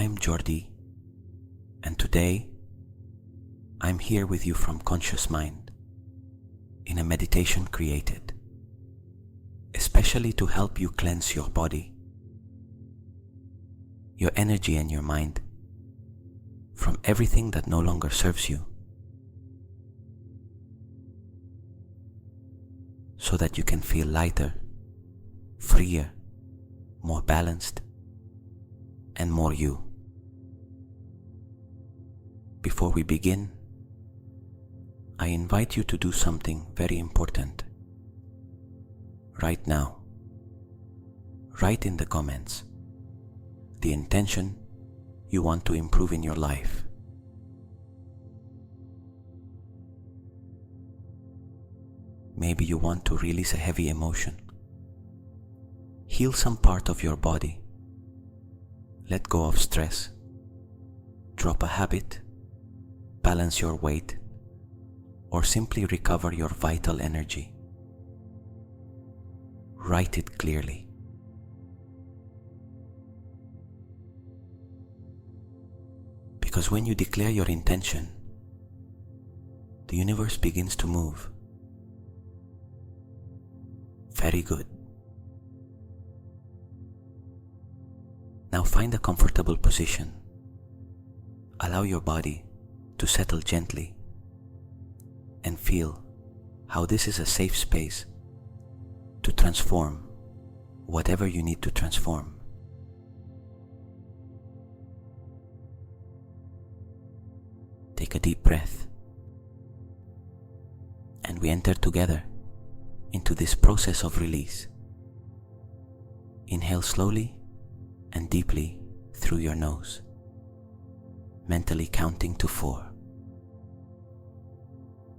I'm Jordi, and today I'm here with you from Conscious Mind in a meditation created especially to help you cleanse your body, your energy and your mind from everything that no longer serves you, so that you can feel lighter, freer, more balanced, and more you. Before we begin, I invite you to do something very important. Right now, write in the comments the intention you want to improve in your life. Maybe you want to release a heavy emotion, heal some part of your body, let go of stress, drop a habit, balance your weight, or simply recover your vital energy. Write it clearly. Because when you declare your intention, the universe begins to move. Very good. Now find a comfortable position. Allow your body to settle gently and feel how this is a safe space to transform whatever you need to transform. Take a deep breath, and we enter together into this process of release. Inhale slowly and deeply through your nose, mentally counting to 4.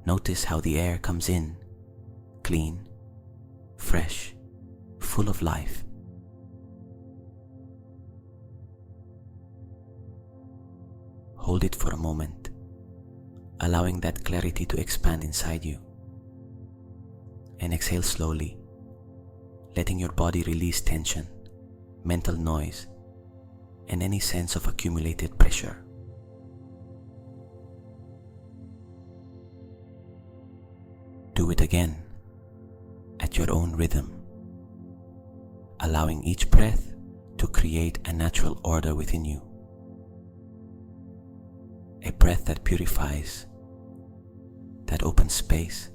Notice how the air comes in, clean, fresh, full of life. Hold it for a moment, allowing that clarity to expand inside you. And exhale slowly, letting your body release tension, mental noise, and any sense of accumulated pressure. Do it again at your own rhythm, allowing each breath to create a natural order within you. A breath that purifies, that opens space,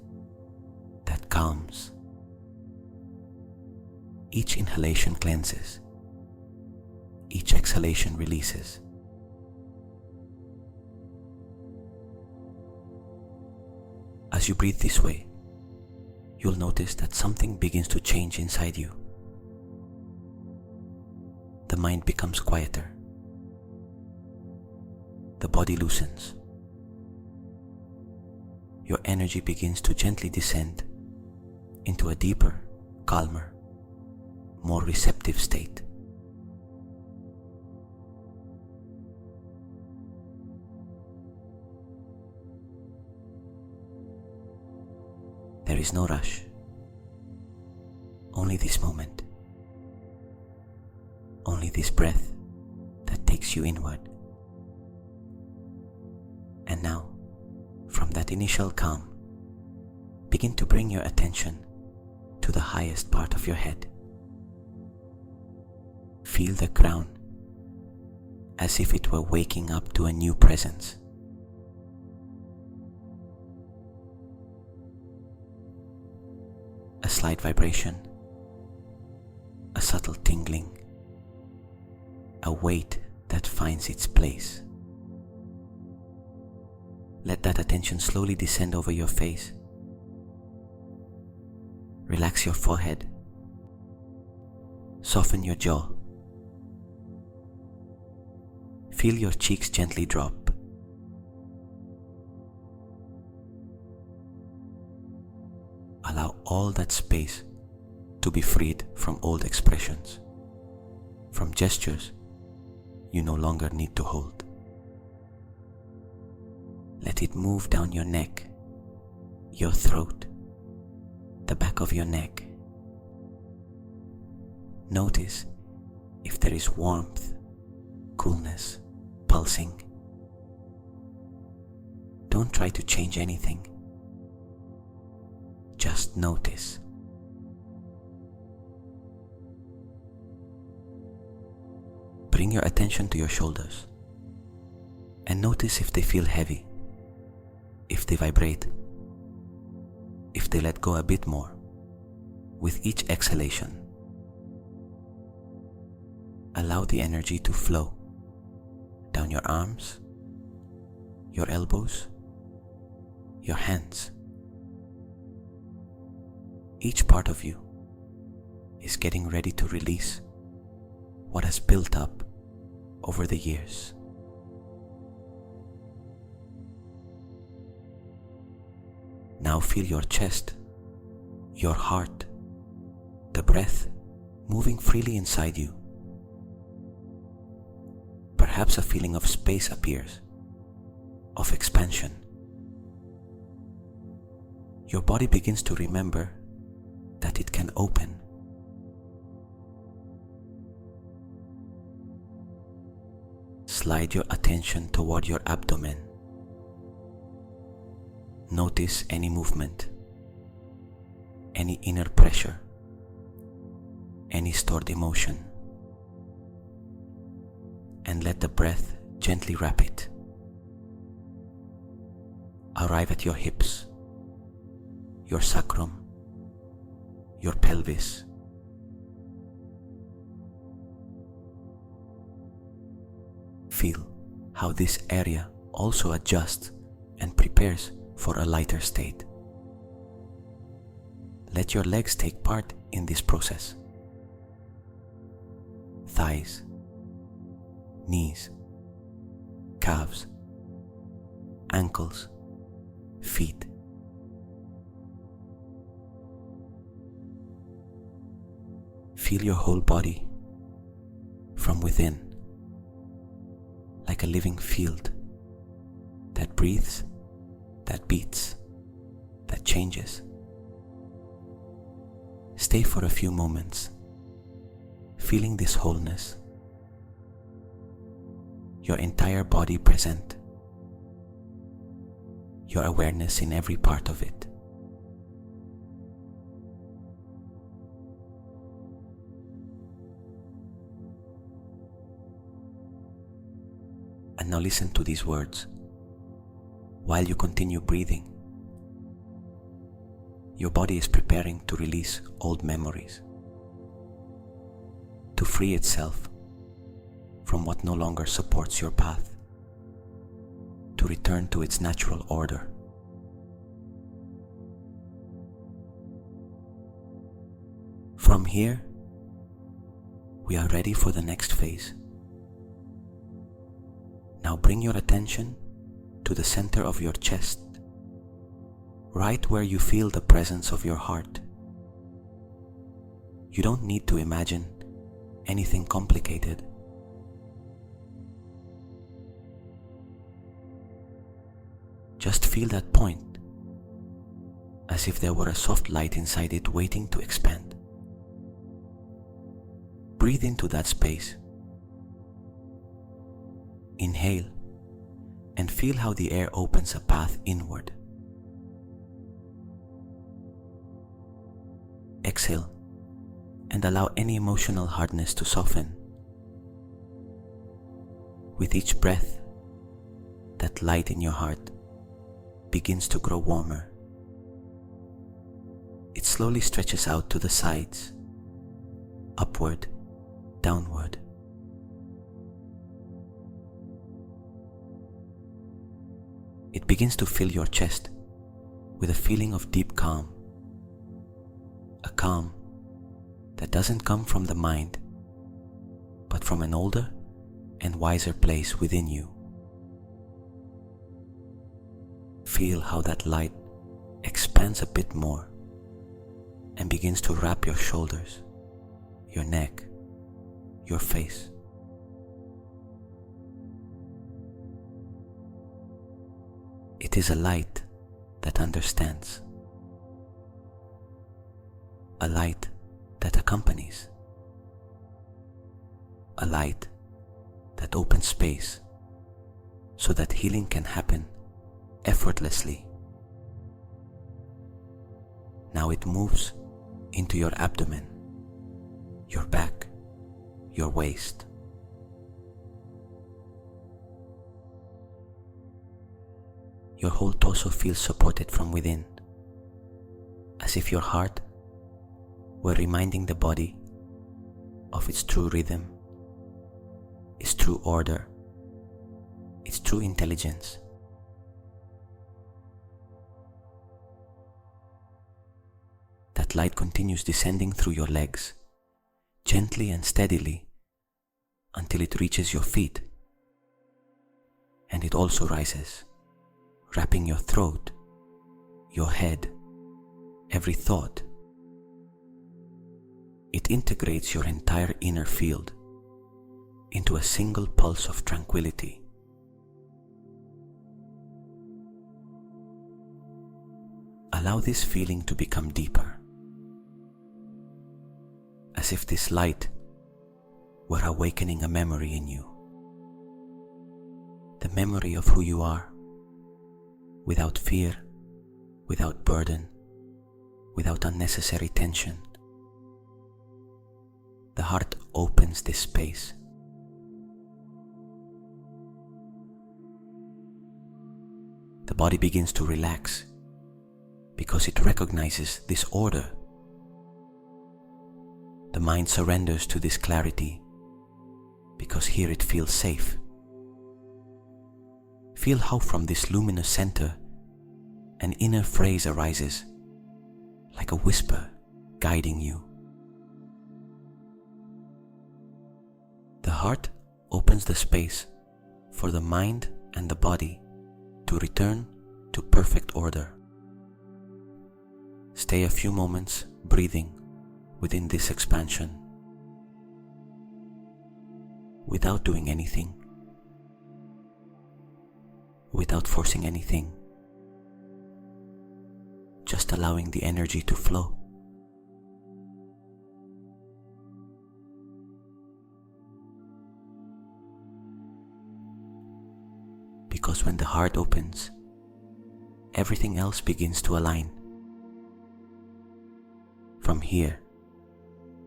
that calms. Each inhalation cleanses, each exhalation releases. As you breathe this way, you'll notice that something begins to change inside you. The mind becomes quieter. The body loosens. Your energy begins to gently descend into a deeper, calmer, more receptive state. There is no rush, only this moment, only this breath that takes you inward. And now, from that initial calm, begin to bring your attention to the highest part of your head. Feel the crown as if it were waking up to a new presence. A slight vibration, a subtle tingling, a weight that finds its place. Let that attention slowly descend over your face. Relax your forehead. Soften your jaw. Feel your cheeks gently drop. Allow all that space to be freed from old expressions, from gestures you no longer need to hold. Let it move down your neck, your throat, the back of your neck. Notice if there is warmth, coolness pulsing. Don't try to change anything. Just notice. Bring your attention to your shoulders and notice if they feel heavy, if they vibrate, if they let go a bit more with each exhalation. Allow the energy to flow down your arms, your elbows, your hands. Each part of you is getting ready to release what has built up over the years. Now feel your chest, your heart, the breath moving freely inside you. Perhaps a feeling of space appears, of expansion. Your body begins to remember that it can open. Slide your attention toward your abdomen. Notice any movement, any inner pressure, any stored emotion, and let the breath gently wrap it. Arrive at your hips, your sacrum, your pelvis. Feel how this area also adjusts and prepares for a lighter state. Let your legs take part in this process. Thighs, knees, calves, ankles, feet. Feel your whole body from within, like a living field that breathes, that beats, that changes. Stay for a few moments, feeling this wholeness, your entire body present, your awareness in every part of it. And now listen to these words. While you continue breathing, your body is preparing to release old memories, to free itself from what no longer supports your path, to return to its natural order. From here, we are ready for the next phase. Now bring your attention to the center of your chest, right where you feel the presence of your heart. You don't need to imagine anything complicated. Just feel that point, as if there were a soft light inside it waiting to expand. Breathe into that space. Inhale and feel how the air opens a path inward. Exhale and allow any emotional hardness to soften. With each breath, that light in your heart begins to grow warmer. It slowly stretches out to the sides, upward, downward. It begins to fill your chest with a feeling of deep calm, a calm that doesn't come from the mind, but from an older and wiser place within you. Feel how that light expands a bit more and begins to wrap your shoulders, your neck, your face. It is a light that understands, a light that accompanies, a light that opens space so that healing can happen effortlessly. Now it moves into your abdomen, your back, your waist. Your whole torso feels supported from within, as if your heart were reminding the body of its true rhythm, its true order, its true intelligence. That light continues descending through your legs, gently and steadily, until it reaches your feet, and it also rises, wrapping your throat, your head, every thought. It integrates your entire inner field into a single pulse of tranquility. Allow this feeling to become deeper, as if this light were awakening a memory in you. The memory of who you are, without fear, without burden, without unnecessary tension. The heart opens this space. The body begins to relax because it recognizes this order. The mind surrenders to this clarity because here it feels safe. Feel how from this luminous center an inner phrase arises, like a whisper guiding you. The heart opens the space for the mind and the body to return to perfect order. Stay a few moments breathing within this expansion, without doing anything, without forcing anything, just allowing the energy to flow. Because when the heart opens, everything else begins to align. From here,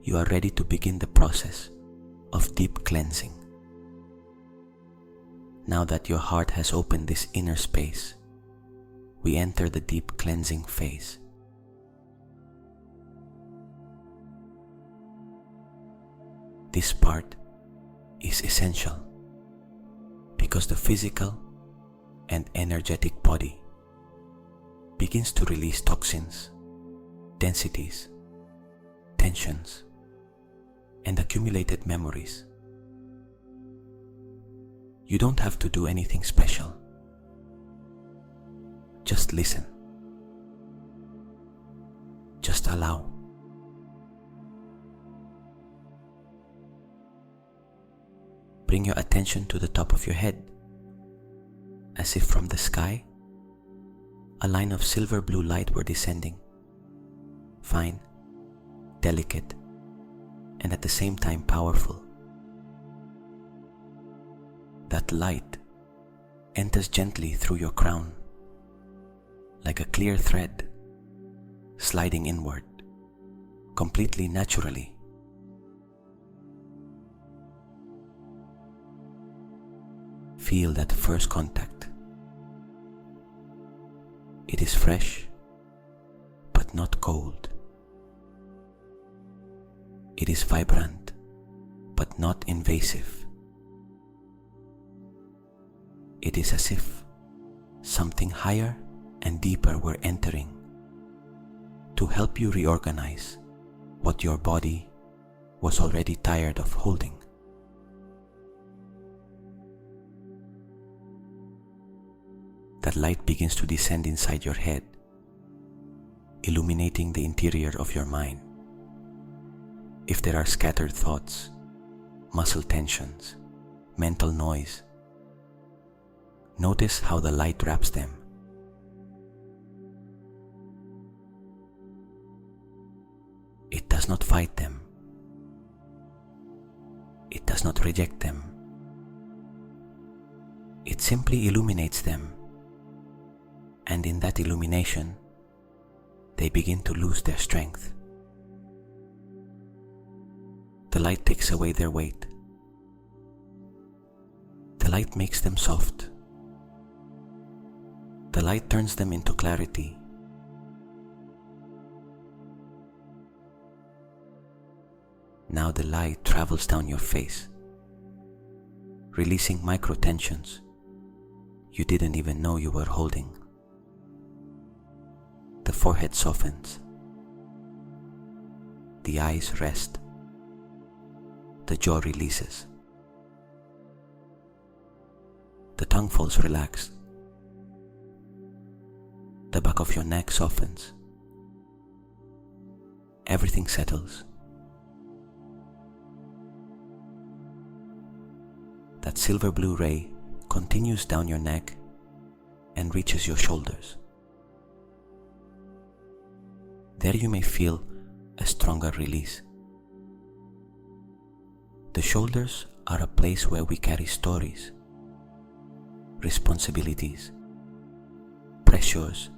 you are ready to begin the process of deep cleansing. Now that your heart has opened this inner space, we enter the deep cleansing phase. This part is essential because the physical and energetic body begins to release toxins, densities, tensions, and accumulated memories. You don't have to do anything special. Just listen. Just allow. Bring your attention to the top of your head, as if from the sky, a line of silver blue light were descending, fine, delicate, and at the same time powerful. That light enters gently through your crown, like a clear thread, sliding inward, completely naturally. Feel that first contact. It is fresh, but not cold. It is vibrant, but not invasive. It is as if something higher and deeper were entering to help you reorganize what your body was already tired of holding. That light begins to descend inside your head, illuminating the interior of your mind. If there are scattered thoughts, muscle tensions, mental noise, notice how the light wraps them. It does not fight them. It does not reject them. It simply illuminates them, and in that illumination, they begin to lose their strength. The light takes away their weight. The light makes them soft. The light turns them into clarity. Now the light travels down your face, releasing micro tensions you didn't even know you were holding. The forehead softens. The eyes rest. The jaw releases. The tongue falls relaxed. The back of your neck softens. Everything settles. That silver blue ray continues down your neck and reaches your shoulders. There you may feel a stronger release. The shoulders are a place where we carry stories, responsibilities, pressures,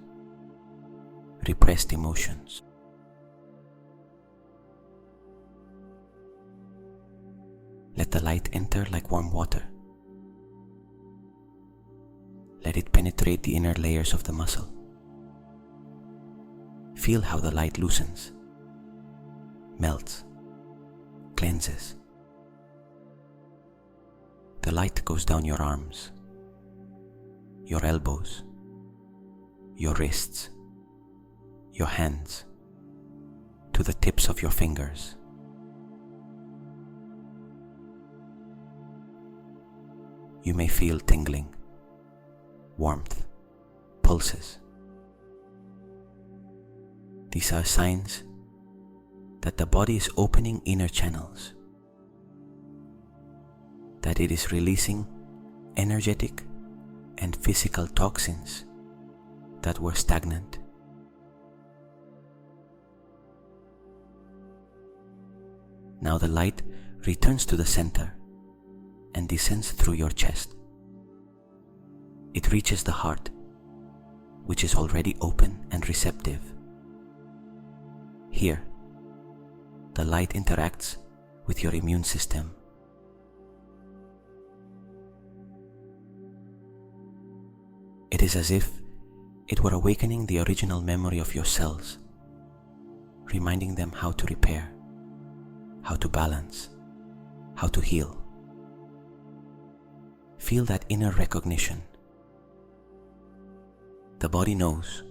repressed emotions. Let the light enter like warm water. Let it penetrate the inner layers of the muscle. Feel how the light loosens, melts, cleanses. The light goes down your arms, your elbows, your wrists, your hands, to the tips of your fingers. You may feel tingling, warmth, pulses. These are signs that the body is opening inner channels, that it is releasing energetic and physical toxins that were stagnant. Now the light returns to the center and descends through your chest. It reaches the heart, which is already open and receptive. Here, the light interacts with your immune system. It is as if it were awakening the original memory of your cells, reminding them how to repair, how to balance, how to heal. Feel that inner recognition. The body knows.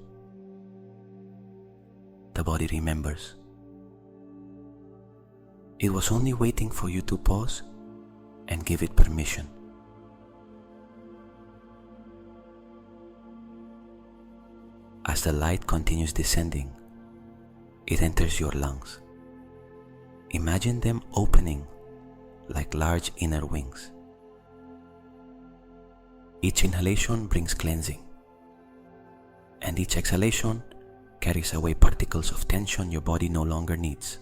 The body remembers. It was only waiting for you to pause and give it permission. As the light continues descending, it enters your lungs. Imagine them opening like large inner wings. Each inhalation brings cleansing, and each exhalation carries away particles of tension your body no longer needs.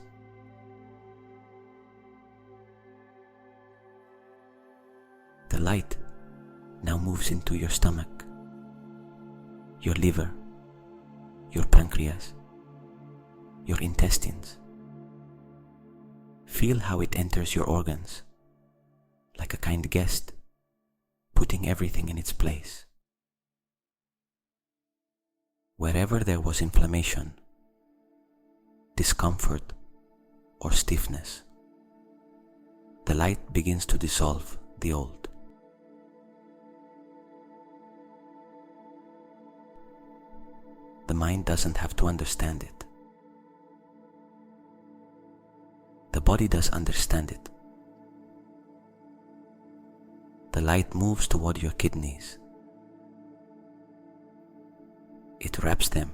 The light now moves into your stomach, your liver, your pancreas, your intestines. Feel how it enters your organs, like a kind guest, putting everything in its place. Wherever there was inflammation, discomfort, or stiffness, the light begins to dissolve the old. The mind doesn't have to understand it. The body does understand it. The light moves toward your kidneys. It wraps them.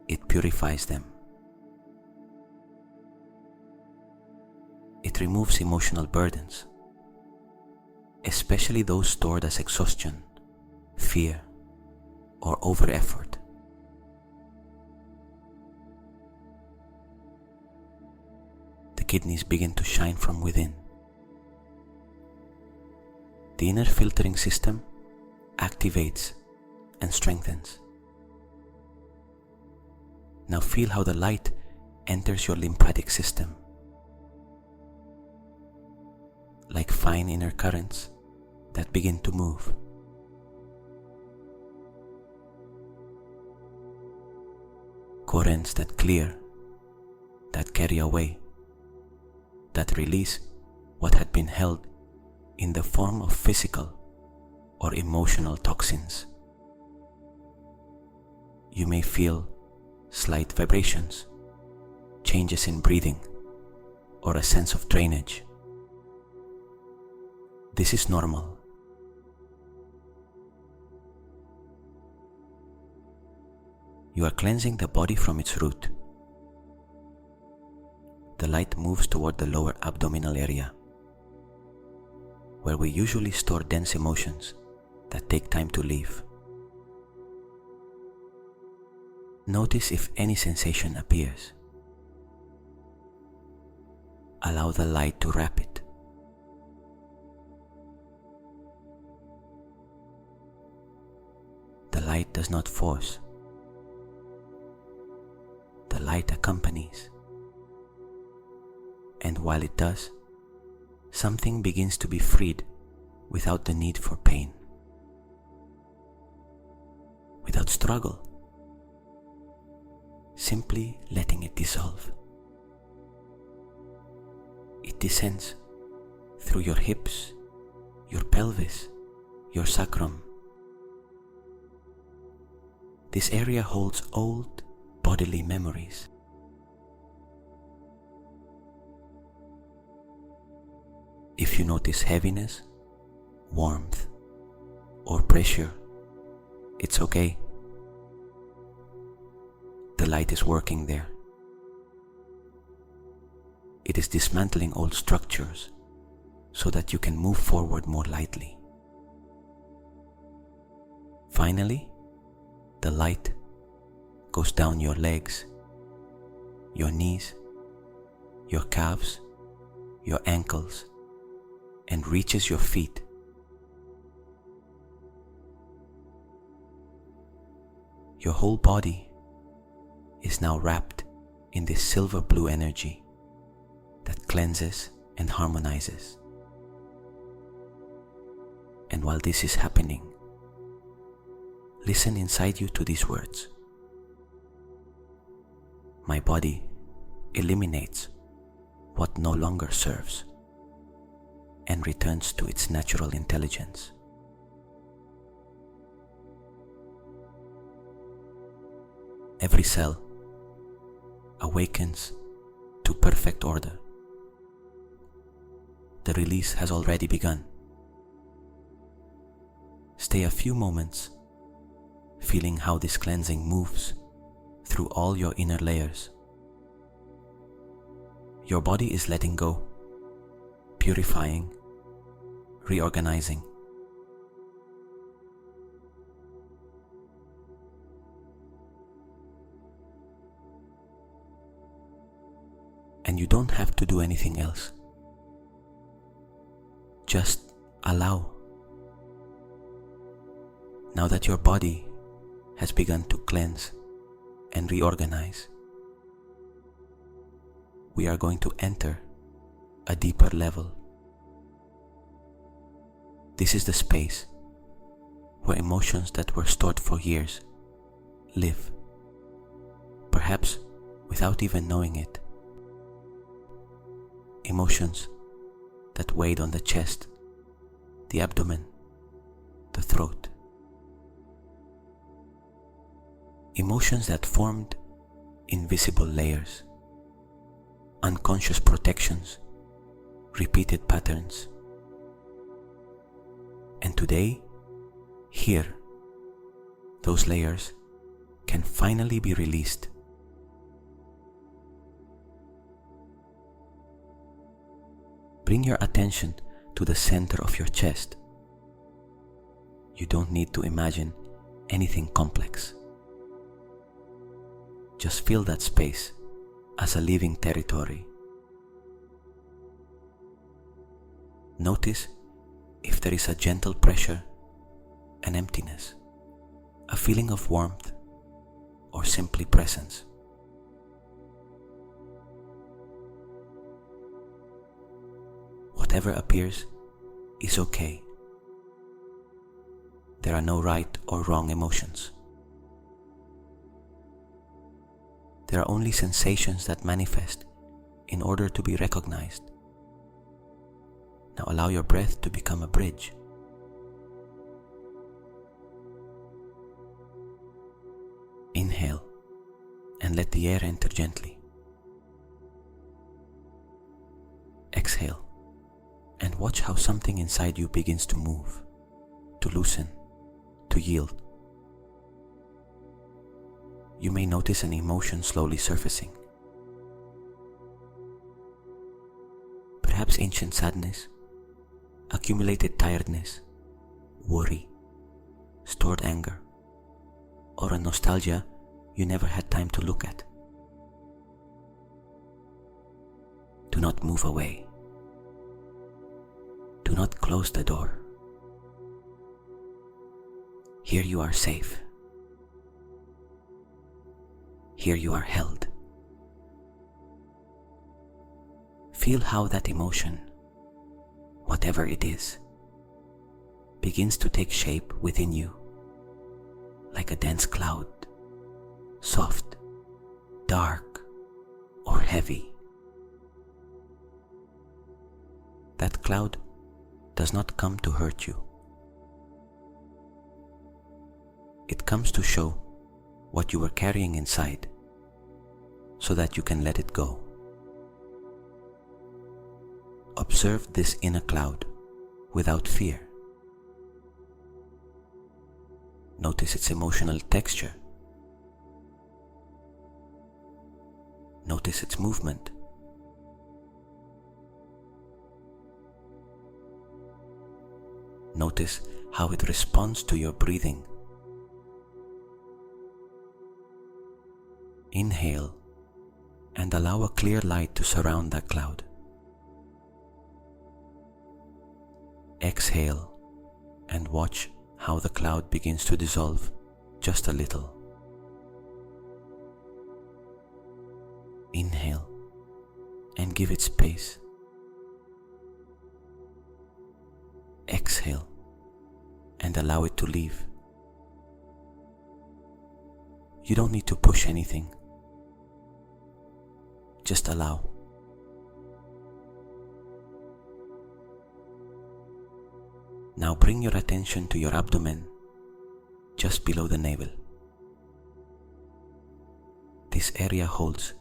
It purifies them. It removes emotional burdens, especially those stored as exhaustion, fear, or over-effort. The kidneys begin to shine from within. The inner filtering system activates and strengthens. Now feel how the light enters your lymphatic system, like fine inner currents that begin to move. Currents that clear, that carry away, that release what had been held in the form of physical or emotional toxins. You may feel slight vibrations, changes in breathing, or a sense of drainage. This is normal. You are cleansing the body from its root. The light moves toward the lower abdominal area, where we usually store dense emotions that take time to leave. Notice if any sensation appears. Allow the light to wrap it. The light does not force. The light accompanies. And while it does, something begins to be freed without the need for pain, without struggle, simply letting it dissolve. It descends through your hips, your pelvis, your sacrum. This area holds old bodily memories. If you notice heaviness, warmth, or pressure, it's okay. The light is working there. It is dismantling old structures so that you can move forward more lightly. Finally, the light goes down your legs, your knees, your calves, your ankles, and reaches your feet. Your whole body is now wrapped in this silver blue energy that cleanses and harmonizes. And while this is happening, listen inside you to these words. My body eliminates what no longer serves and returns to its natural intelligence. Every cell awakens to perfect order. The release has already begun. Stay a few moments, feeling how this cleansing moves through all your inner layers. Your body is letting go, purifying, reorganizing. And you don't have to do anything else. Just allow. Now that your body has begun to cleanse and reorganize, we are going to enter a deeper level. This is the space where emotions that were stored for years live, perhaps without even knowing it. Emotions that weighed on the chest, the abdomen, the throat. Emotions that formed invisible layers, unconscious protections, repeated patterns. And today, here, those layers can finally be released. Bring your attention to the center of your chest. You don't need to imagine anything complex. Just feel that space as a living territory. Notice if there is a gentle pressure, an emptiness, a feeling of warmth, or simply presence. Whatever appears is okay. There are no right or wrong emotions. There are only sensations that manifest in order to be recognized. Now allow your breath to become a bridge. Inhale and let the air enter gently. Exhale and watch how something inside you begins to move, to loosen, to yield. You may notice an emotion slowly surfacing. Perhaps ancient sadness, accumulated tiredness, worry, stored anger, or a nostalgia you never had time to look at. Do not move away. Do not close the door. Here you are safe. Here you are held. Feel how that emotion, whatever it is, begins to take shape within you, like a dense cloud, soft, dark, or heavy. That cloud does not come to hurt you. It comes to show what you were carrying inside so that you can let it go. Observe this inner cloud without fear. Notice its emotional texture. Notice its movement. Notice how it responds to your breathing. Inhale and allow a clear light to surround that cloud. Exhale and watch how the cloud begins to dissolve just a little. Inhale and give it space. Exhale and allow it to leave. You don't need to push anything. Just allow. Now bring your attention to your abdomen, just below the navel. This area holds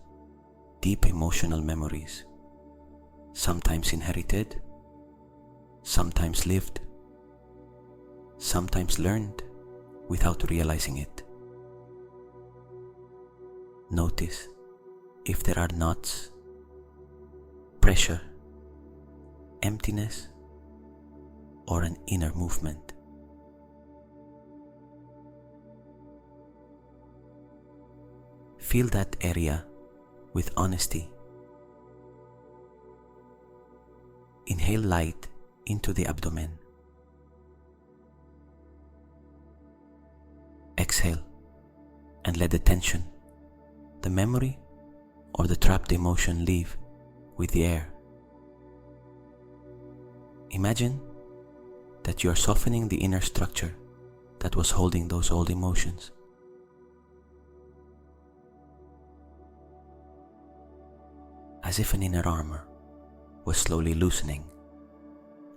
deep emotional memories, sometimes inherited, sometimes lived, sometimes learned without realizing it. Notice if there are knots, pressure, emptiness, or an inner movement. Feel that area with honesty. Inhale light into the abdomen. Exhale and let the tension, the memory, or the trapped emotion leave with the air. Imagine that you are softening the inner structure that was holding those old emotions. As if an inner armor was slowly loosening,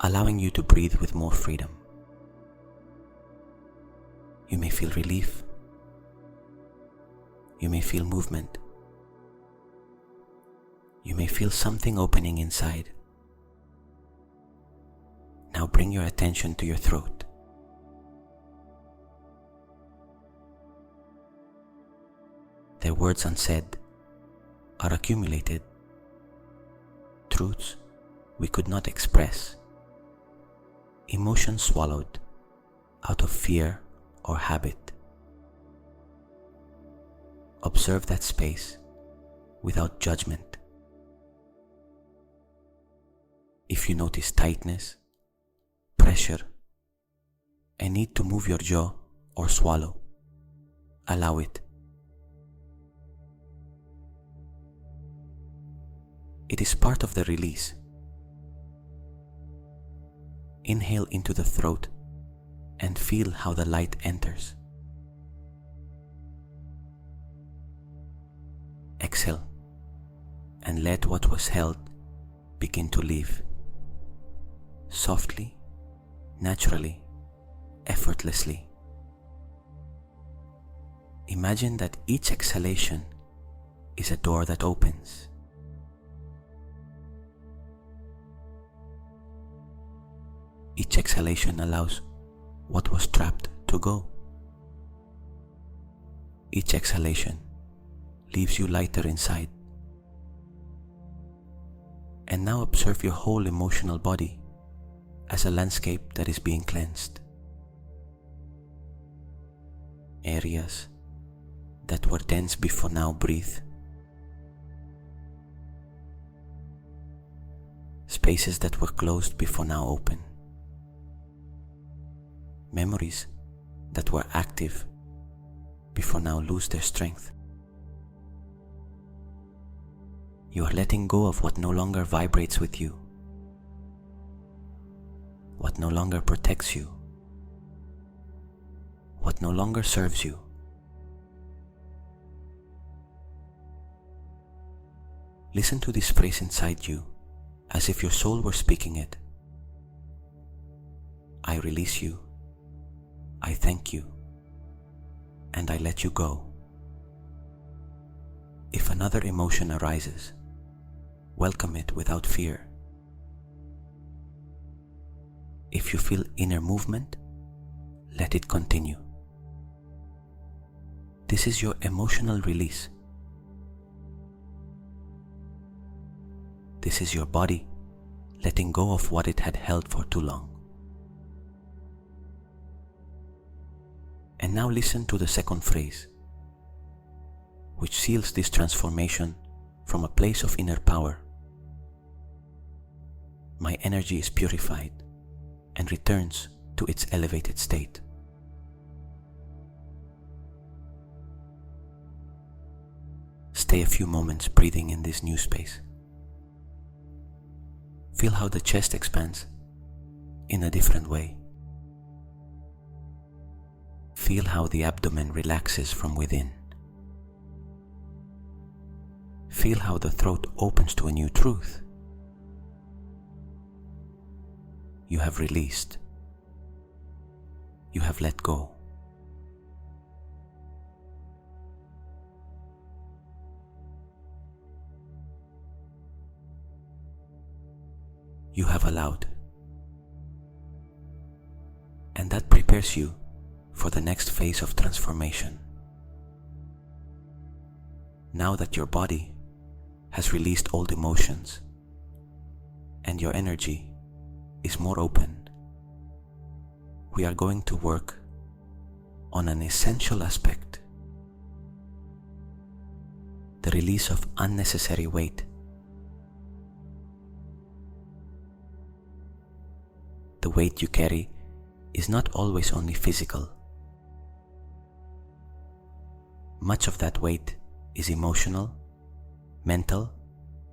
allowing you to breathe with more freedom. You may feel relief. You may feel movement. You may feel something opening inside. Now bring your attention to your throat. Their words unsaid are accumulated, truths we could not express, emotions swallowed out of fear or habit. Observe that space without judgment. If you notice tightness, pressure, a need to move your jaw or swallow. Allow it. It is part of the release. Inhale into the throat and feel how the light enters. Exhale and let what was held begin to leave. Softly, naturally, effortlessly. Imagine that each exhalation is a door that opens. Each exhalation allows what was trapped to go. Each exhalation leaves you lighter inside. And now observe your whole emotional body as a landscape that is being cleansed. Areas that were dense before now breathe. Spaces that were closed before now open. Memories that were active before now lose their strength. You are letting go of what no longer vibrates with you, what no longer protects you, what no longer serves you. Listen to this phrase inside you as if your soul were speaking it. I release you, I thank you, and I let you go. If another emotion arises, welcome it without fear. If you feel inner movement, let it continue. This is your emotional release. This is your body letting go of what it had held for too long. And now listen to the second phrase, which seals this transformation from a place of inner power. My energy is purified and returns to its elevated state. Stay a few moments breathing in this new space. Feel how the chest expands in a different way. Feel how the abdomen relaxes from within. Feel how the throat opens to a new truth. You have released. You have let go. You have allowed. And that prepares you for the next phase of transformation. Now that your body has released old emotions and your energy is more open, we are going to work on an essential aspect: the release of unnecessary weight. The weight you carry is not always only physical. Much of that weight is emotional, mental,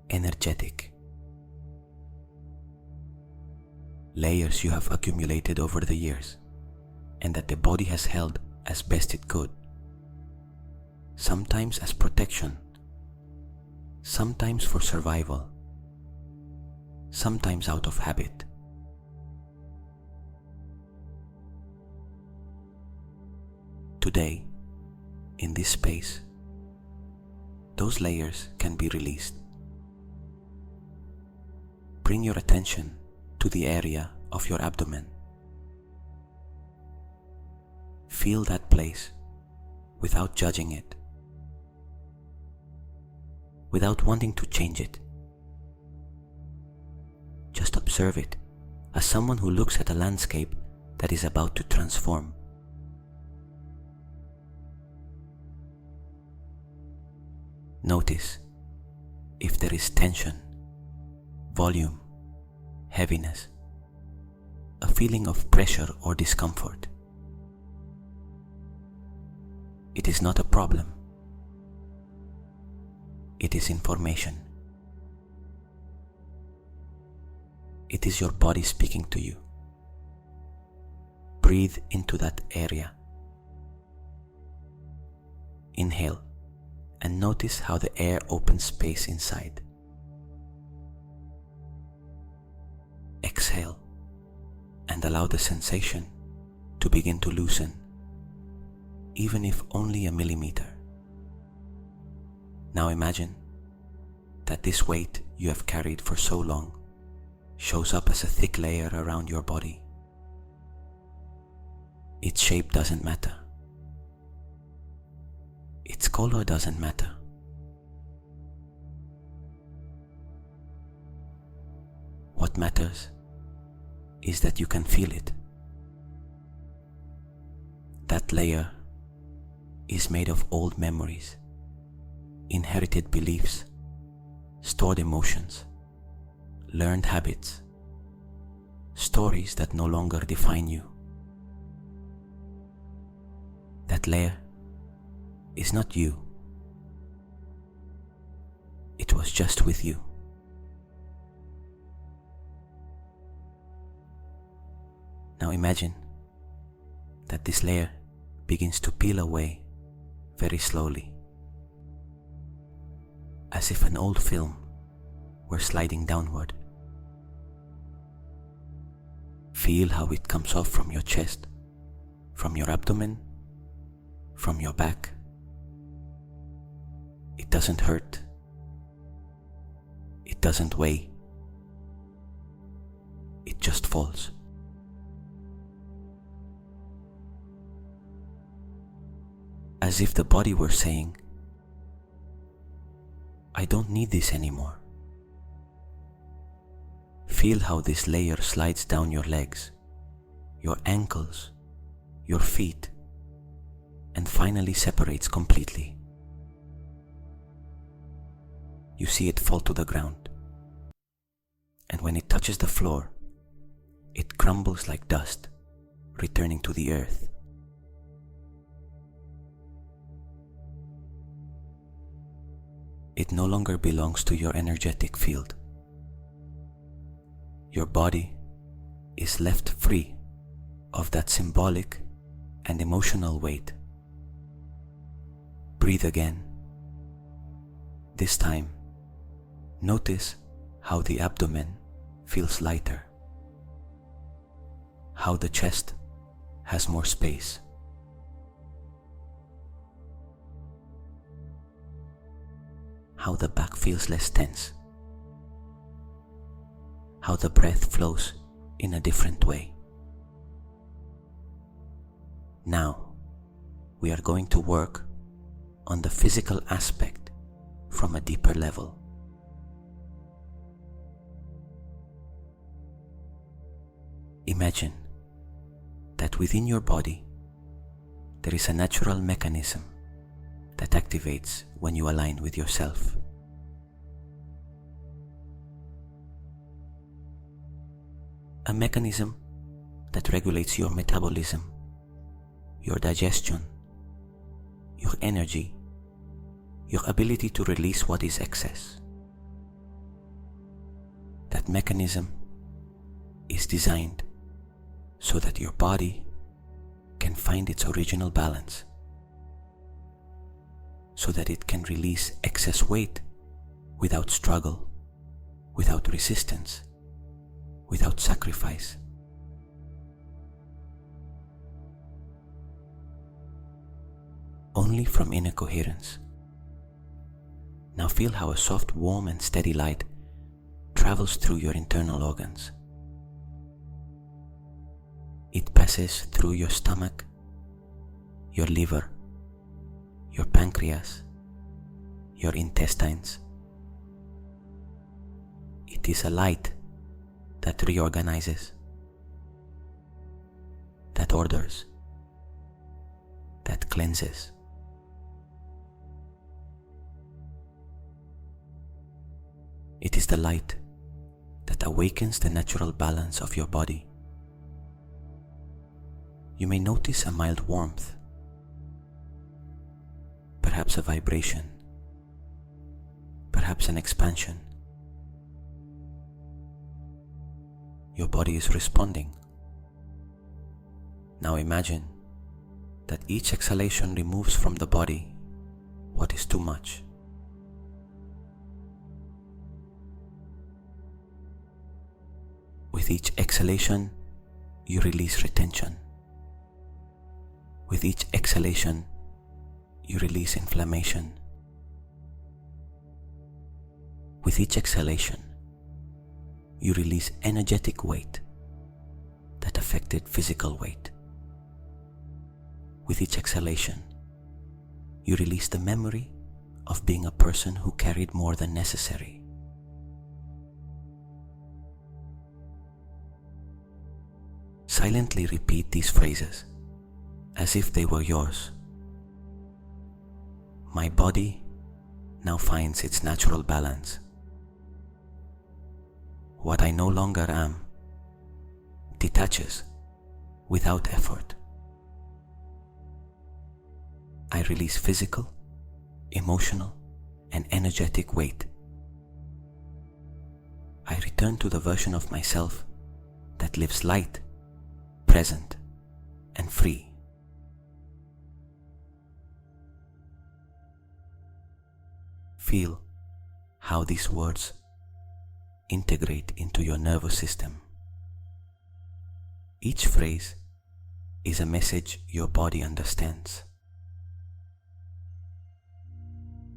energetic. Layers you have accumulated over the years and that the body has held as best it could. Sometimes as protection, sometimes for survival, sometimes out of habit. Today, in this space, those layers can be released. Bring your attention to the area of your abdomen. Feel that place without judging it, without wanting to change it. Just observe it as someone who looks at a landscape that is about to transform. Notice if there is tension, volume, heaviness. a feeling of pressure or discomfort. It is not a problem. It is information. It is your body speaking to you. Breathe into that area. Inhale and notice how the air opens space inside. Exhale and allow the sensation to begin to loosen, even if only a millimeter. Now imagine that this weight you have carried for so long shows up as a thick layer around your body. Its shape doesn't matter. Its color doesn't matter. What matters is that you can feel it. That layer is made of old memories, inherited beliefs, stored emotions, learned habits, stories that no longer define you. That layer is not you. It was just with you. Now imagine that this layer begins to peel away very slowly, as if an old film were sliding downward. Feel how it comes off from your chest, from your abdomen, from your back. It doesn't hurt. It doesn't weigh. It just falls. As if the body were saying, I don't need this anymore. Feel how this layer slides down your legs, your ankles, your feet, and finally separates completely. You see it fall to the ground, and when it touches the floor, it crumbles like dust, returning to the earth. It no longer belongs to your energetic field. Your body is left free of that symbolic and emotional weight. Breathe again. This time, notice how the abdomen feels lighter, how the chest has more space, how the back feels less tense, how the breath flows in a different way. Now, we are going to work on the physical aspect from a deeper level. Imagine that within your body there is a natural mechanism that activates when you align with yourself. A mechanism that regulates your metabolism, your digestion, your energy, your ability to release what is excess. That mechanism is designed so that your body can find its original balance, so that it can release excess weight without struggle, without resistance, without sacrifice. Only from inner coherence. Now feel how a soft, warm and steady light travels through your internal organs. It passes through your stomach, your liver, your pancreas, your intestines. It is a light that reorganizes, that orders, that cleanses. It is the light that awakens the natural balance of your body you may notice a mild warmth, perhaps a vibration, perhaps an expansion. Your body is responding. Now imagine that each exhalation removes from the body what is too much. With each exhalation, you release retention. With each exhalation, you release inflammation. With each exhalation, you release energetic weight that affected physical weight. With each exhalation, you release the memory of being a person who carried more than necessary. Silently repeat these phrases as if they were yours. My body now finds its natural balance. What I no longer am detaches without effort. I release physical, emotional, and energetic weight. I return to the version of myself that lives light, present, and free. Feel how these words integrate into your nervous system. Each phrase is a message your body understands.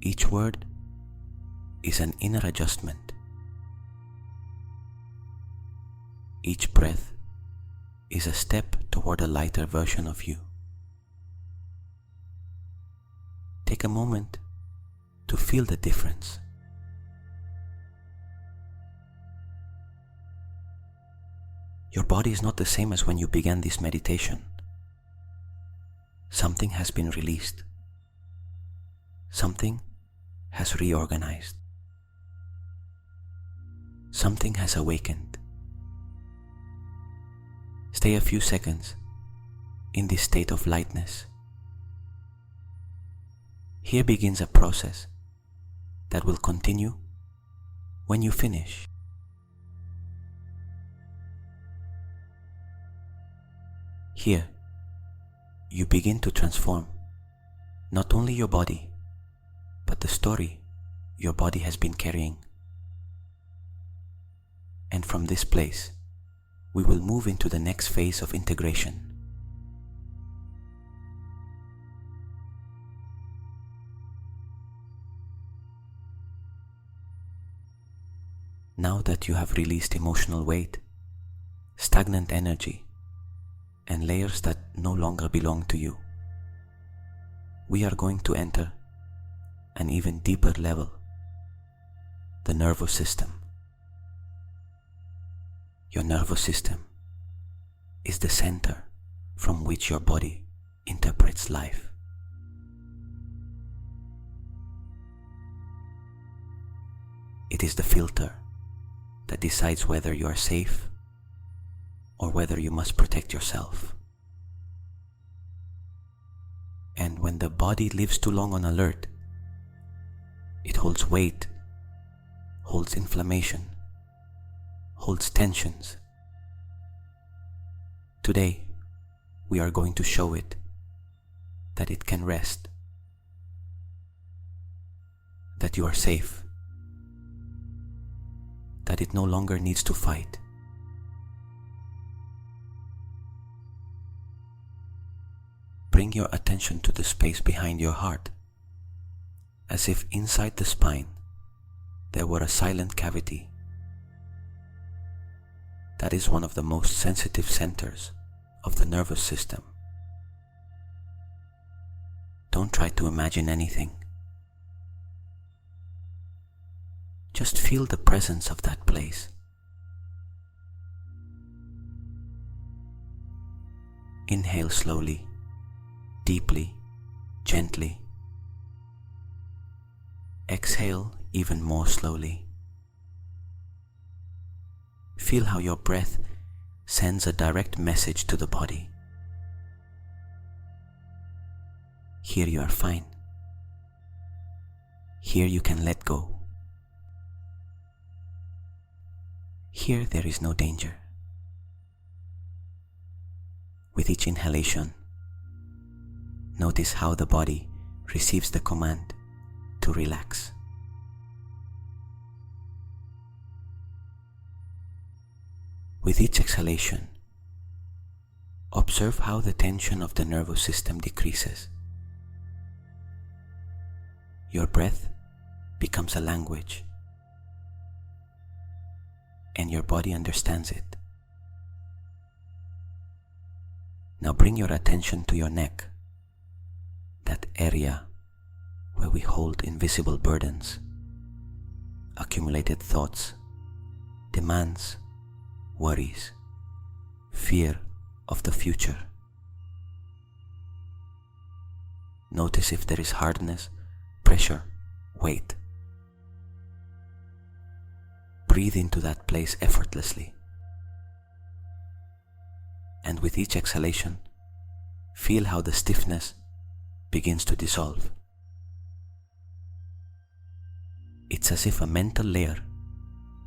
Each word is an inner adjustment. Each breath is a step toward a lighter version of you. Take a moment to feel the difference. Your body is not the same as when you began this meditation. Something has been released. Something has reorganized. Something has awakened. Stay a few seconds in this state of lightness. Here begins a process that will continue when you finish. Here, you begin to transform not only your body, but the story your body has been carrying. And from this place, we will move into the next phase of integration. Now that you have released emotional weight, stagnant energy, and layers that no longer belong to you, we are going to enter an even deeper level, the nervous system. Your nervous system is the center from which your body interprets life. It is the filter that decides whether you are safe or whether you must protect yourself. And when the body lives too long on alert, it holds weight, holds inflammation, holds tensions. Today, we are going to show it that it can rest, that you are safe, that it no longer needs to fight. Bring your attention to the space behind your heart, as if inside the spine there were a silent cavity. That is one of the most sensitive centers of the nervous system. Don't try to imagine anything. Just feel the presence of that place. Inhale slowly, deeply, gently. Exhale even more slowly. Feel how your breath sends a direct message to the body. Here you are fine. Here you can let go. Here there is no danger. With each inhalation, notice how the body receives the command to relax. With each exhalation, observe how the tension of the nervous system decreases. Your breath becomes a language, and your body understands it. Now bring your attention to your neck, that area where we hold invisible burdens, accumulated thoughts, demands, worries, fear of the future. Notice if there is hardness, pressure, weight. Breathe into that place effortlessly. And with each exhalation, feel how the stiffness begins to dissolve. It's as if a mental layer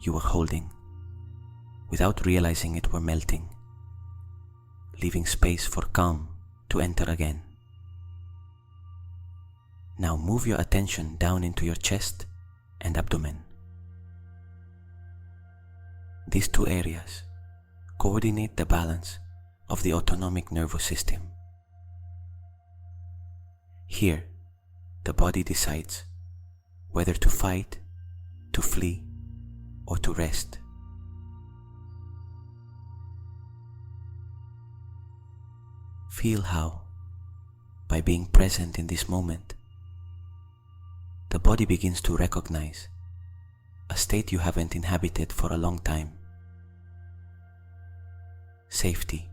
you were holding, without realizing it, were melting, leaving space for calm to enter again. Now move your attention down into your chest and abdomen. These two areas coordinate the balance of the autonomic nervous system. Here, the body decides whether to fight, to flee, or to rest. Feel how, by being present in this moment, the body begins to recognize a state you haven't inhabited for a long time. Safety.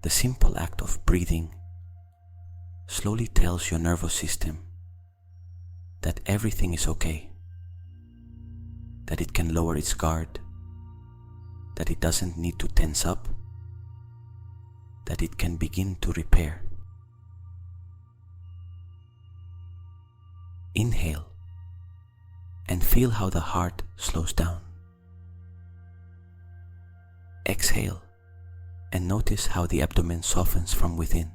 The simple act of breathing slowly tells your nervous system that everything is okay, that it can lower its guard, that it doesn't need to tense up, that it can begin to repair. Inhale and feel how the heart slows down. Exhale and notice how the abdomen softens from within.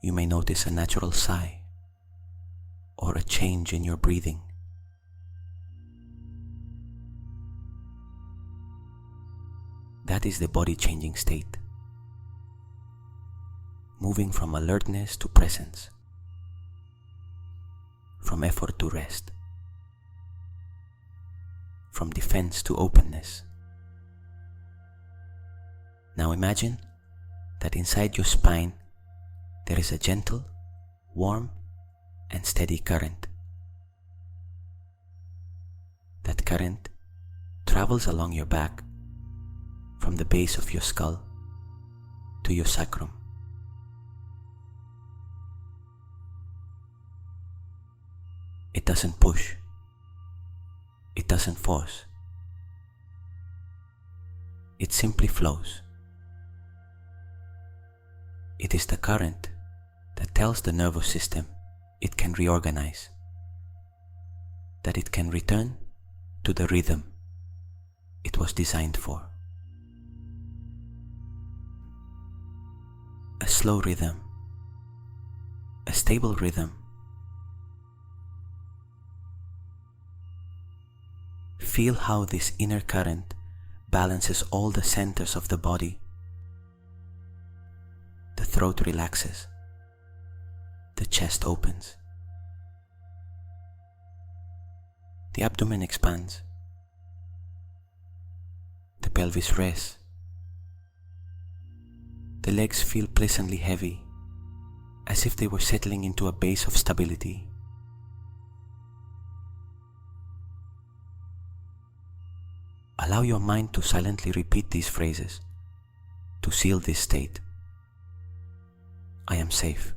You may notice a natural sigh or a change in your breathing. That is the body changing state, moving from alertness to presence, from effort to rest, from defense to openness. Now imagine that inside your spine there is a gentle, warm, and steady current. That current travels along your back from the base of your skull to your sacrum. It doesn't push. It doesn't force. It simply flows. It is the current that tells the nervous system it can reorganize, that it can return to the rhythm it was designed for. A slow rhythm, a stable rhythm. Feel how this inner current balances all the centers of the body. The throat relaxes, the chest opens, the abdomen expands, the pelvis rests, the legs feel pleasantly heavy, as if they were settling into a base of stability. Allow your mind to silently repeat these phrases to seal this state. I am safe.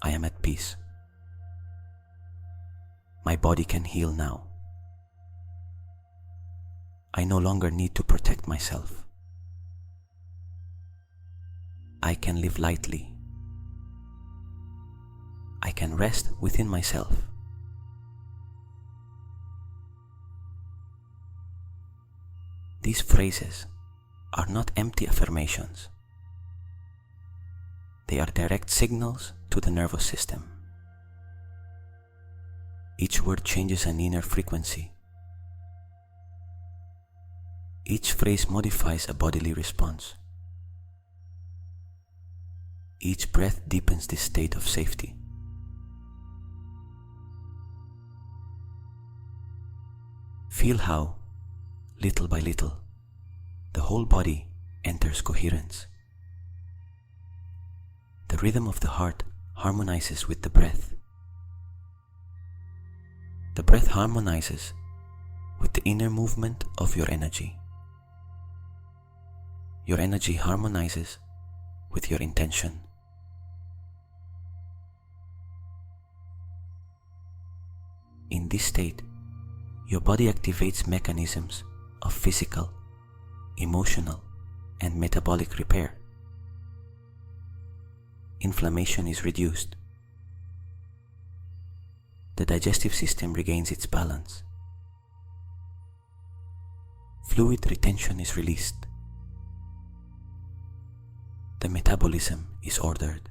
I am at peace. My body can heal now. I no longer need to protect myself. I can live lightly. I can rest within myself. These phrases are not empty affirmations. They are direct signals to the nervous system. Each word changes an inner frequency. Each phrase modifies a bodily response. Each breath deepens this state of safety. Feel how, little by little, the whole body enters coherence. The rhythm of the heart harmonizes with the breath. The breath harmonizes with the inner movement of your energy. Your energy harmonizes with your intention. In this state, your body activates mechanisms of physical, emotional, and metabolic repair. Inflammation is reduced. The digestive system regains its balance. Fluid retention is released. The metabolism is ordered.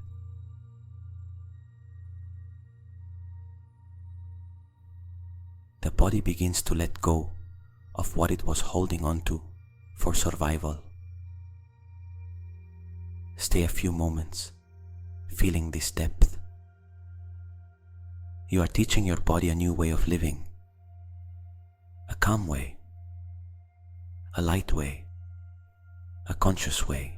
The body begins to let go of what it was holding on to for survival. Stay a few moments, feeling this depth. You are teaching your body a new way of living, a calm way, a light way, a conscious way.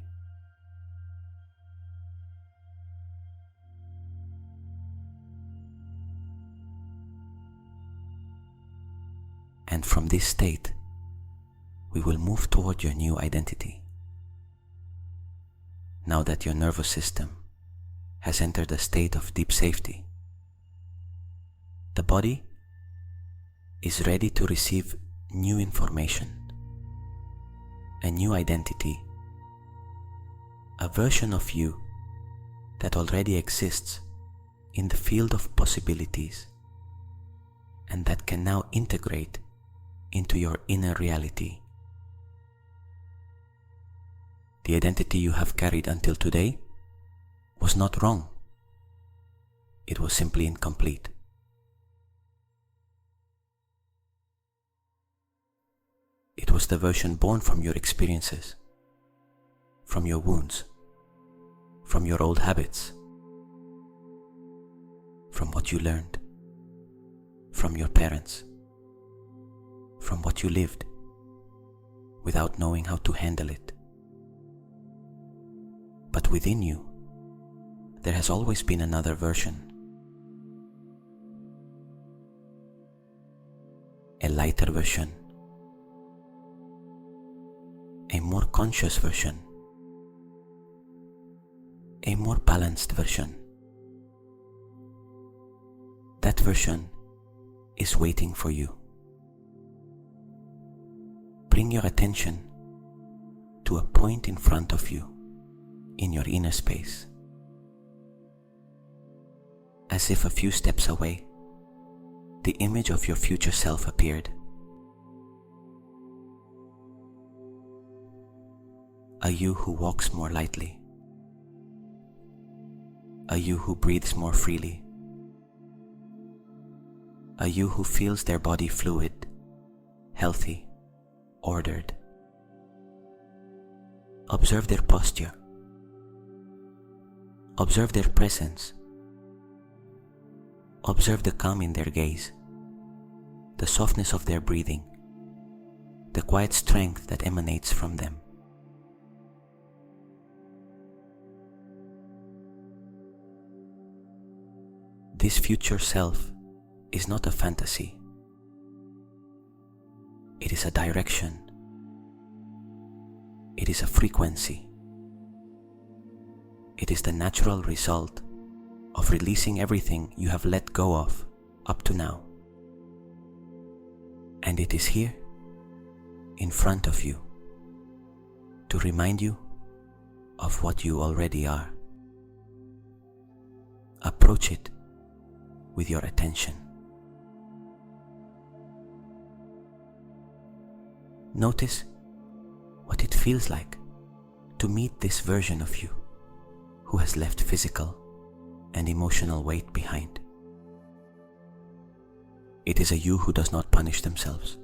And from this state, we will move toward your new identity. Now that your nervous system has entered a state of deep safety, the body is ready to receive new information, a new identity, a version of you that already exists in the field of possibilities and that can now integrate into your inner reality. The identity you have carried until today was not wrong. It was simply incomplete. It was the version born from your experiences, from your wounds, from your old habits, from what you learned, from your parents, from what you lived without knowing how to handle it. But within you, there has always been another version, a lighter version, a more conscious version, a more balanced version. That version is waiting for you. Bring your attention to a point in front of you, in your inner space. As if a few steps away, the image of your future self appeared. A you who walks more lightly. A you who breathes more freely. A you who feels their body fluid, healthy, ordered. Observe their posture. Observe their presence. Observe the calm in their gaze, the softness of their breathing, the quiet strength that emanates from them. This future self is not a fantasy. It is a direction. It is a frequency. It is the natural result of releasing everything you have let go of up to now. And it is here, in front of you, to remind you of what you already are. Approach it with your attention. Notice what it feels like to meet this version of you who has left physical and emotional weight behind. It is a you who does not punish themselves,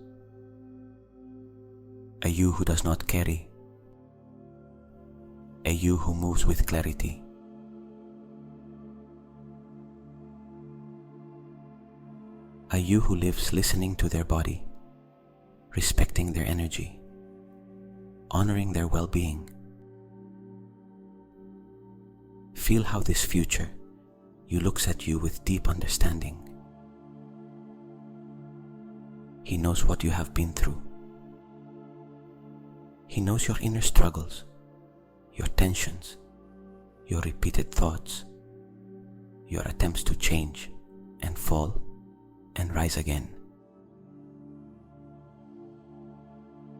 a you who does not carry, a you who moves with clarity. A you who lives listening to their body, respecting their energy, honoring their well-being. Feel how this future you looks at you with deep understanding. He knows what you have been through. He knows your inner struggles, your tensions, your repeated thoughts, your attempts to change and fall and rise again.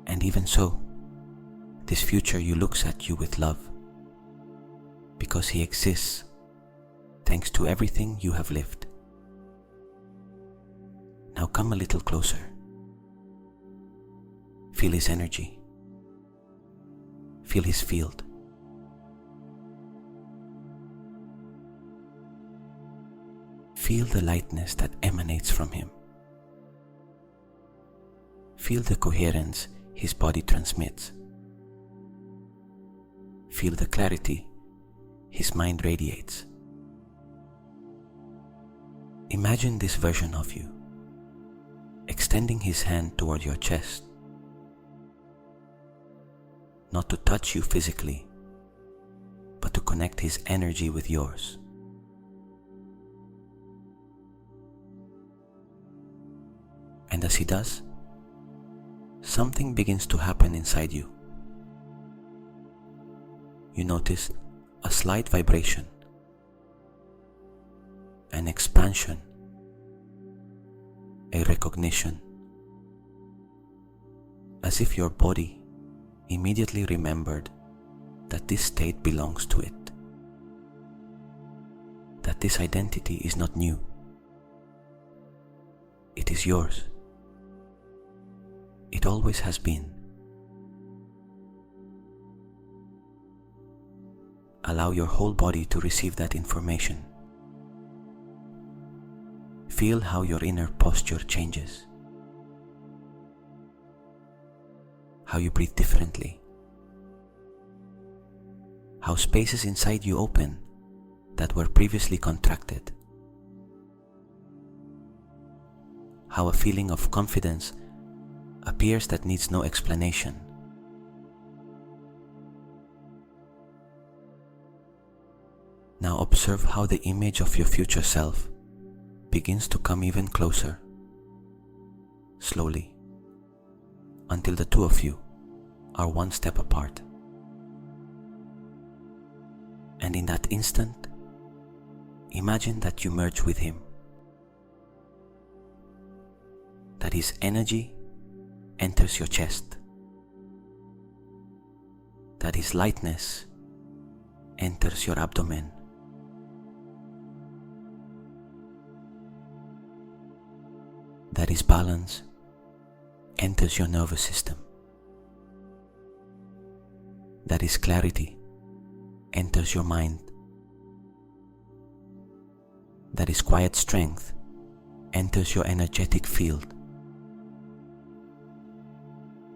And even so, this future you looks at you with love, because he exists thanks to everything you have lived. Now come a little closer. Feel his energy. Feel his field. Feel the lightness that emanates from him. Feel the coherence his body transmits. Feel the clarity his mind radiates. Imagine this version of you extending his hand toward your chest, not to touch you physically, but to connect his energy with yours. And as he does, something begins to happen inside you. You notice a slight vibration, an expansion, a recognition, as if your body immediately remembered that this state belongs to it, that this identity is not new. It is yours. It always has been. Allow your whole body to receive that information. Feel how your inner posture changes, how you breathe differently, how spaces inside you open that were previously contracted, how a feeling of confidence appears that needs no explanation. Now observe how the image of your future self begins to come even closer, slowly, until the two of you are one step apart. And in that instant, imagine that you merge with him, that his energy enters your chest, that his lightness enters your abdomen, that his balance enters your nervous system, that his clarity enters your mind, that his quiet strength enters your energetic field.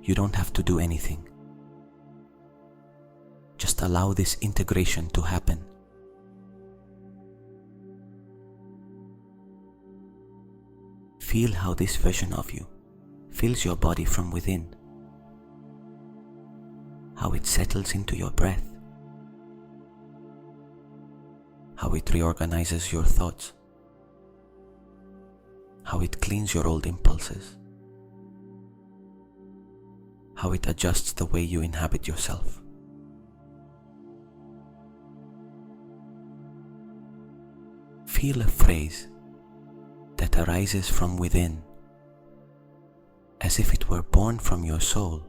You don't have to do anything. Just allow this integration to happen. Feel how this version of you fills your body from within, how it settles into your breath, how it reorganizes your thoughts, how it cleans your old impulses, how it adjusts the way you inhabit yourself. Feel a phrase that arises from within, as if it were born from your soul.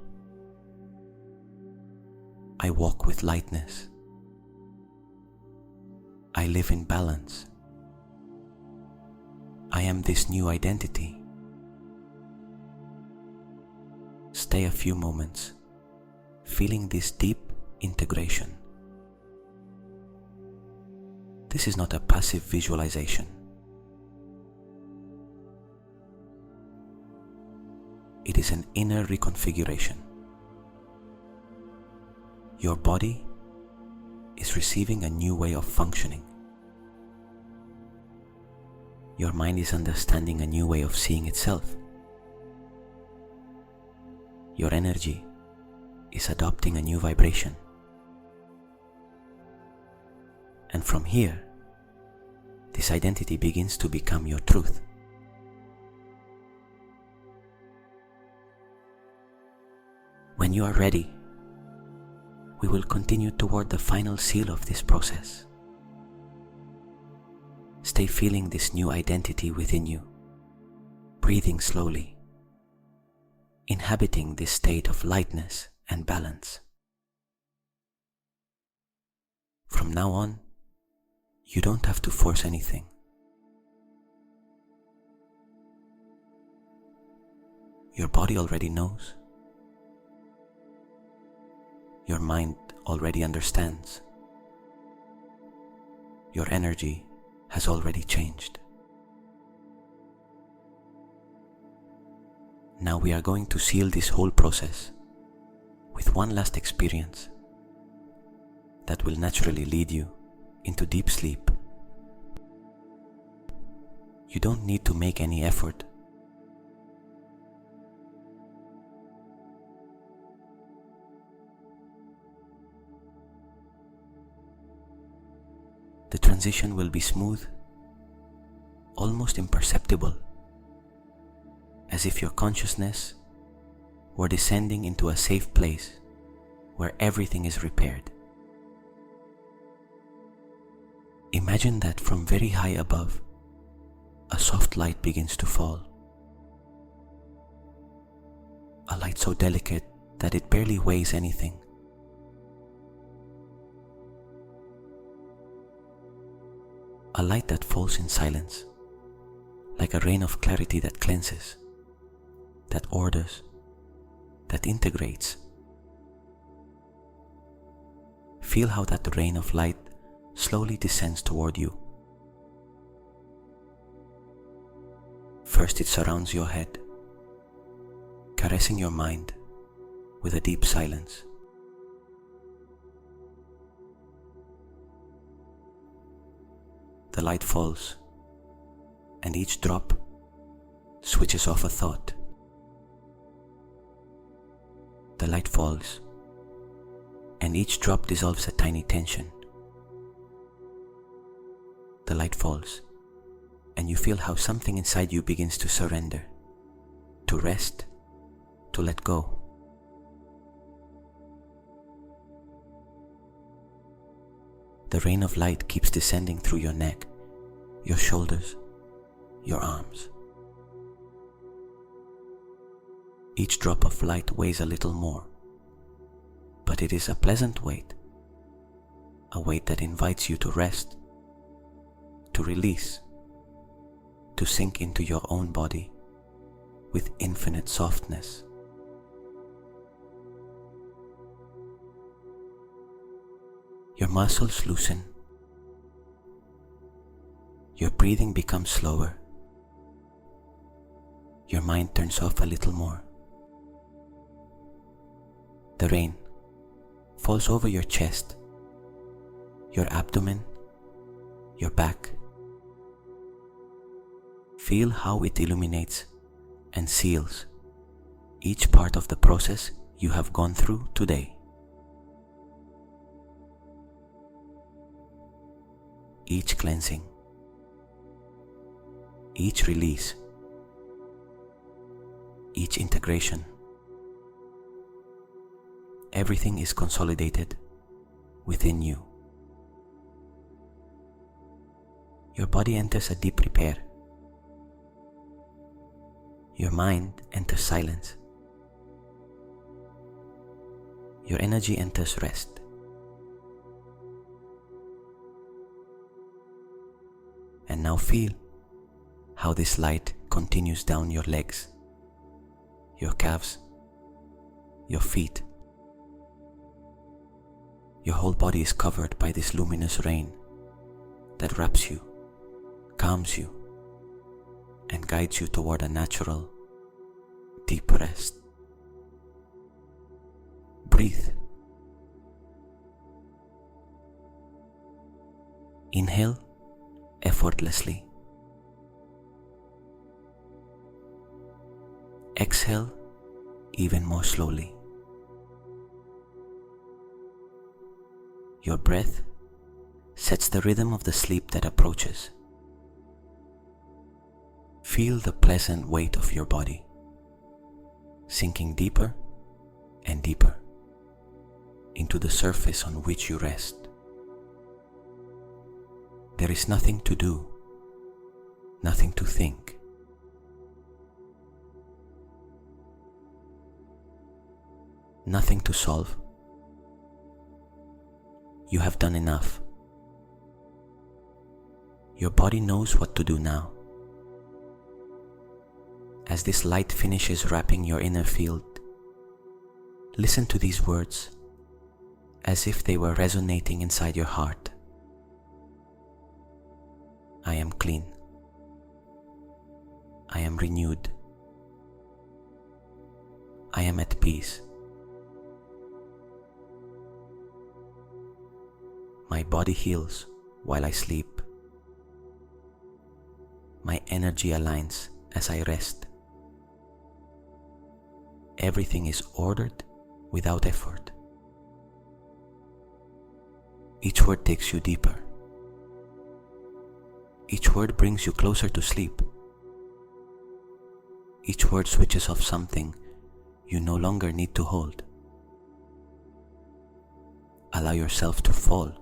I walk with lightness. I live in balance. I am this new identity. Stay a few moments, feeling this deep integration. This is not a passive visualization. It is an inner reconfiguration. Your body is receiving a new way of functioning. Your mind is understanding a new way of seeing itself. Your energy is adopting a new vibration. And from here, this identity begins to become your truth. When you are ready, we will continue toward the final seal of this process. Stay feeling this new identity within you, breathing slowly, inhabiting this state of lightness and balance. From now on, you don't have to force anything. Your body already knows. Your mind already understands. Your energy has already changed. Now we are going to seal this whole process with one last experience that will naturally lead you into deep sleep. You don't need to make any effort. The transition will be smooth, almost imperceptible, as if your consciousness were descending into a safe place where everything is repaired. Imagine that from very high above, a soft light begins to fall. A light so delicate that it barely weighs anything. A light that falls in silence, like a rain of clarity that cleanses, that orders, that integrates. Feel how that rain of light slowly descends toward you. First it surrounds your head, caressing your mind with a deep silence. The light falls, and each drop switches off a thought. The light falls, and each drop dissolves a tiny tension. The light falls, and you feel how something inside you begins to surrender, to rest, to let go. The rain of light keeps descending through your neck, your shoulders, your arms. Each drop of light weighs a little more, but it is a pleasant weight, a weight that invites you to rest, to release, to sink into your own body with infinite softness. Your muscles loosen. Your breathing becomes slower. Your mind turns off a little more. The rain falls over your chest, your abdomen, your back. Feel how it illuminates and seals each part of the process you have gone through today. Each cleansing, each release, each integration, everything is consolidated within you. Your body enters a deep repair. Your mind enters silence. Your energy enters rest. And now feel how this light continues down your legs, your calves, your feet. Your whole body is covered by this luminous rain that wraps you, calms you, and guides you toward a natural, deep rest. Breathe. Inhale effortlessly. Exhale even more slowly. Your breath sets the rhythm of the sleep that approaches. Feel the pleasant weight of your body, sinking deeper and deeper into the surface on which you rest. There is nothing to do, nothing to think. Nothing to solve. You have done enough. Your body knows what to do now. As this light finishes wrapping your inner field, listen to these words as if they were resonating inside your heart. I am clean. I am renewed. I am at peace. My body heals while I sleep. My energy aligns as I rest. Everything is ordered without effort. Each word takes you deeper. Each word brings you closer to sleep. Each word switches off something you no longer need to hold. Allow yourself to fall.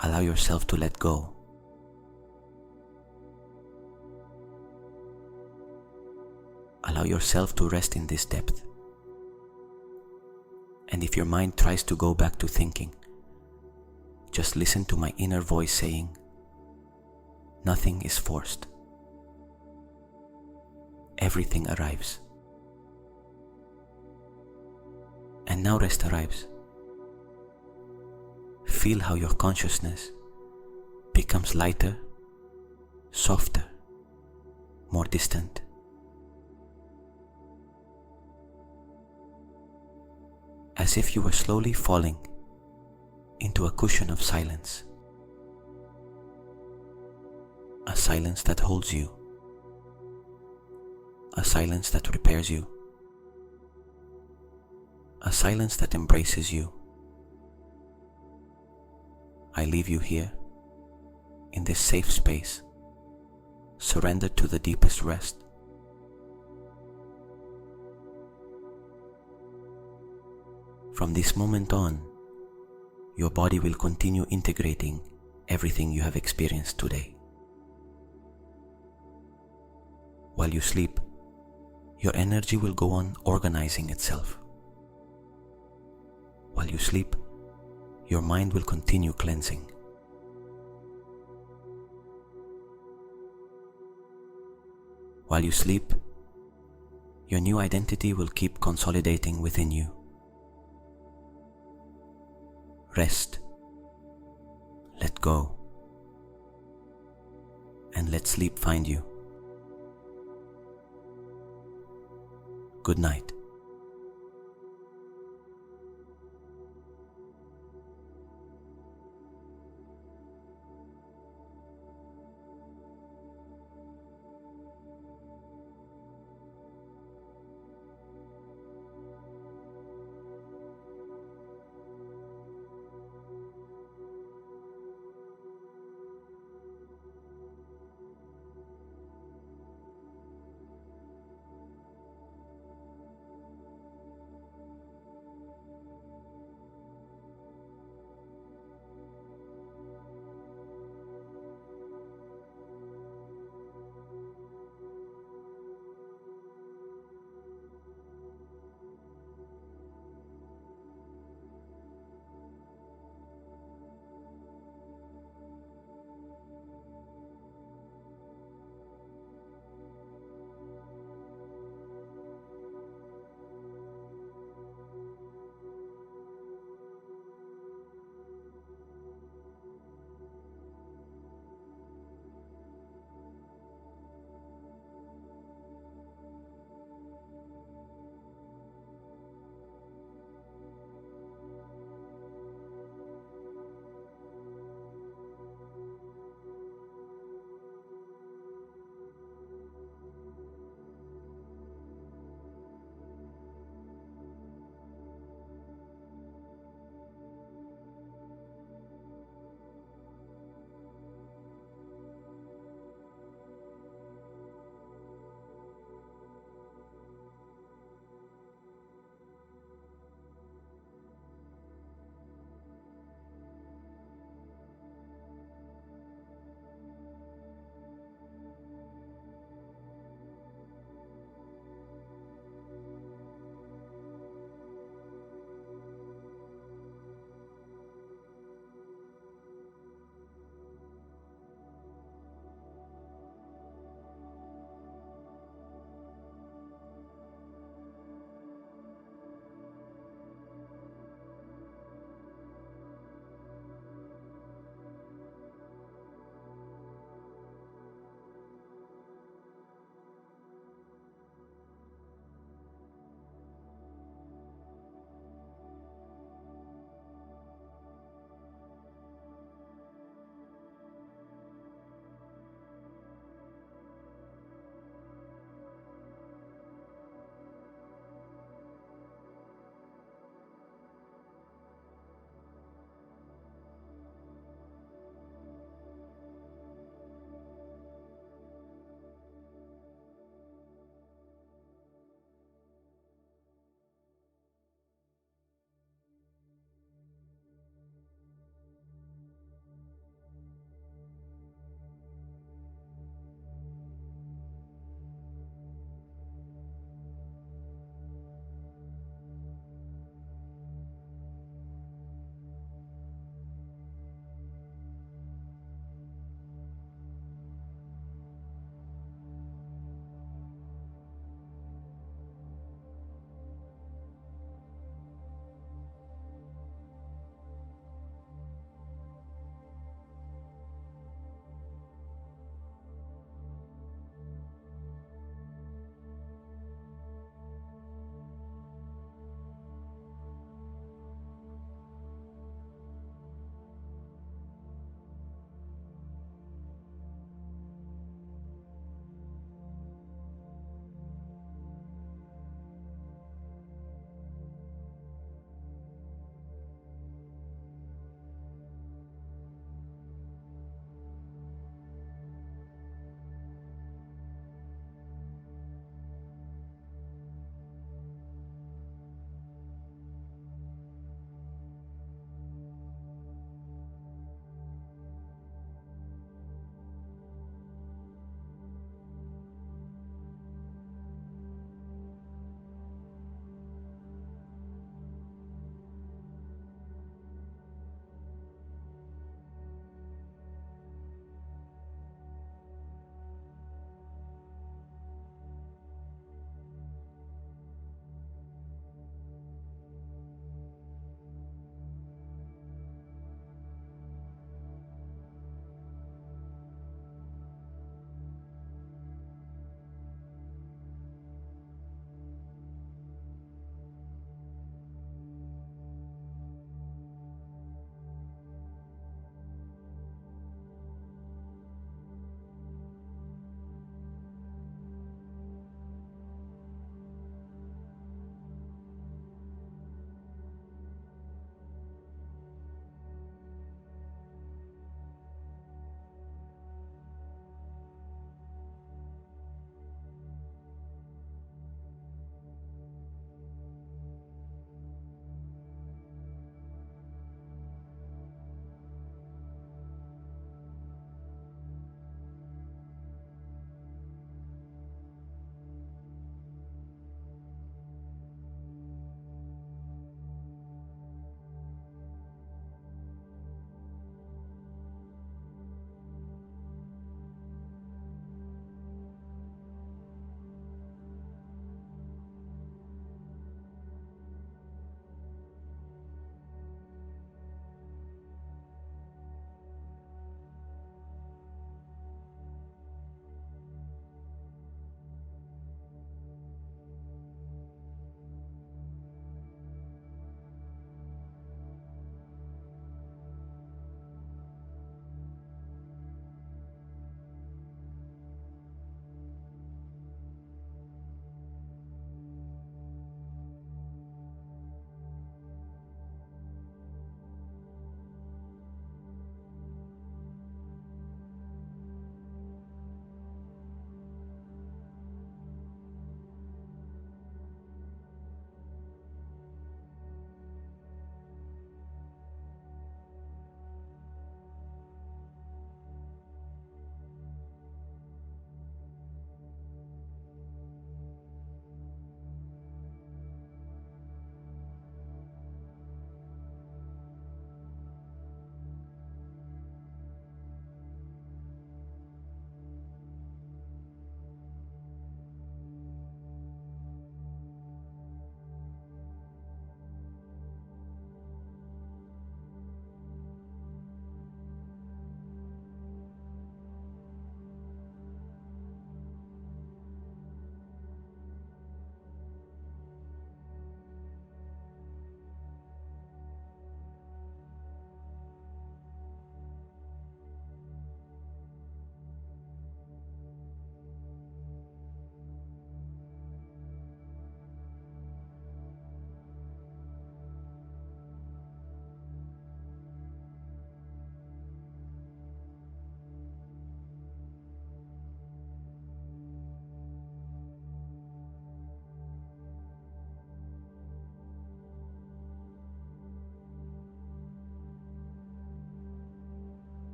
Allow yourself to let go. Allow yourself to rest in this depth. And if your mind tries to go back to thinking, just listen to my inner voice saying, nothing is forced. Everything arrives. And now rest arrives. Feel how your consciousness becomes lighter, softer, more distant. As if you were slowly falling into a cushion of silence. A silence that holds you. A silence that repairs you. A silence that embraces you. I leave you here, in this safe space, surrendered to the deepest rest. From this moment on, your body will continue integrating everything you have experienced today. While you sleep, your energy will go on organizing itself. While you sleep, your mind will continue cleansing. While you sleep, your new identity will keep consolidating within you. Rest, let go, and let sleep find you. Good night.